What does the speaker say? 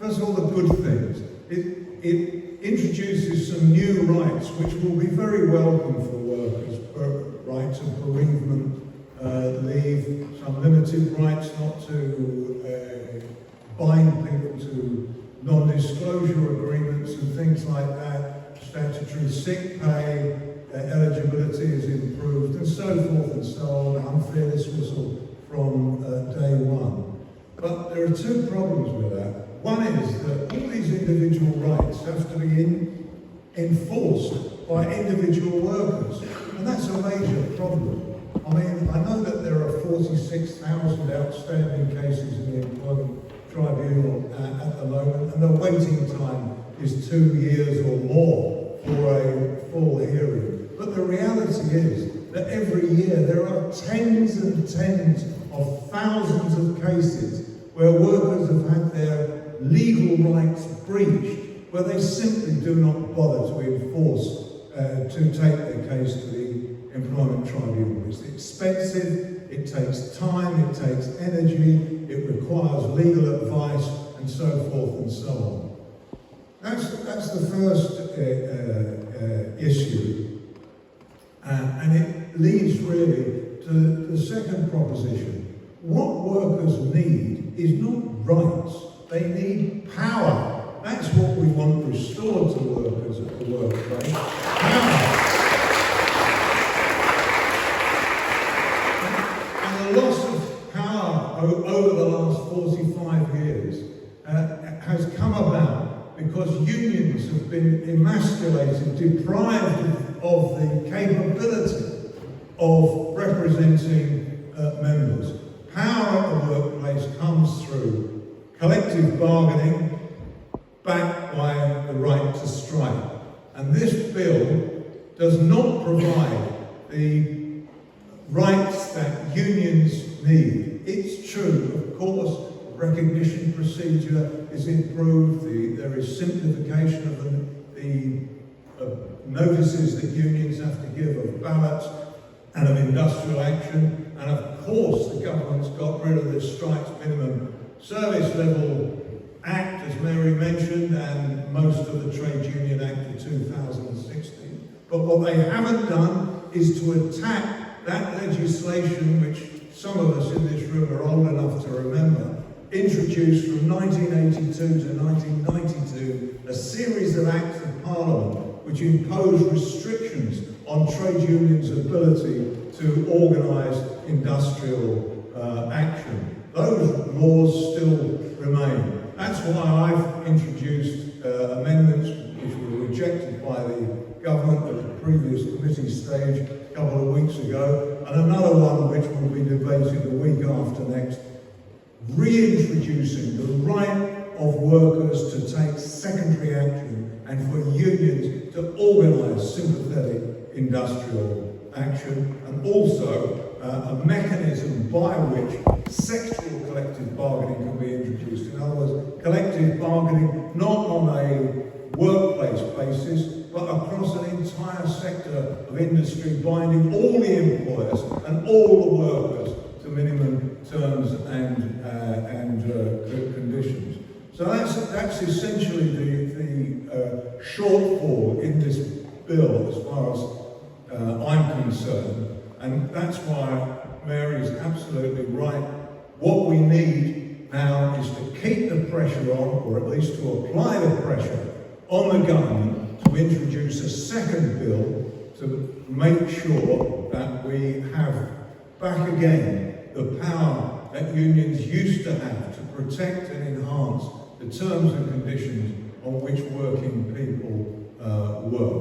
First of all, the good things. It introduces some new rights which will be very welcome for workers. Right to bereavement leave, some limited rights not to bind people to non-disclosure agreements and things like that. Statutory sick pay, eligibility is improved, and so forth and so on. Unfair dismissal from day one. But there are two problems with that. One is that all these individual rights have to be enforced by individual workers, and that's a major problem. I mean, I know that there are 46,000 outstanding cases in the Employment Tribunal at the moment, and the waiting time is 2 years or more for a full hearing. But the reality is that every year there are tens and tens of thousands of cases where workers have had their legal rights breached, where they simply do not bother to enforce, to take their case to the Employment Tribunal. It's expensive, it takes time, it takes energy, it requires legal advice, and so forth and so on. That's the first issue, and it leads really to the second proposition. What workers need is not rights, they need power. That's what we want restored to workers at the workplace. Power. And the loss of power over the last 45 years has come about because unions have been emasculated, deprived of the capability of representing members. Power at the workplace comes through collective bargaining, backed by the right to strike. And this bill does not provide the rights that unions need. It's true, of course, the recognition procedure is improved, there is simplification of the notices that unions have to give of ballots and of industrial action, and of course the government's got rid of the strikes minimum service level Act, as Mary mentioned, and most of the Trade Union Act of 2016. But what they haven't done is to attack that legislation which some of us in this room are old enough to remember, introduced from 1982 to 1992, a series of acts of Parliament which imposed restrictions on trade unions' ability to organise industrial action. Those laws still remain. That's why I've introduced amendments which were rejected by the government at the previous committee stage a couple of weeks ago, and another one which will be debated the week after next, reintroducing the right of workers to take secondary action and for unions to organise sympathetic industrial action, and also a mechanism by which sectoral collective bargaining can be introduced. In other words, collective bargaining not on a workplace basis, but across an entire sector of industry, binding all the employers and all the workers to minimum terms and conditions. So that's essentially the shortfall in this bill as far as I'm concerned, and that's why Mary is absolutely right. What we need now is to keep the pressure on, or at least to apply the pressure on the government to introduce a second bill to make sure that we have back again the power that unions used to have to protect and enhance the terms and conditions on which working people work.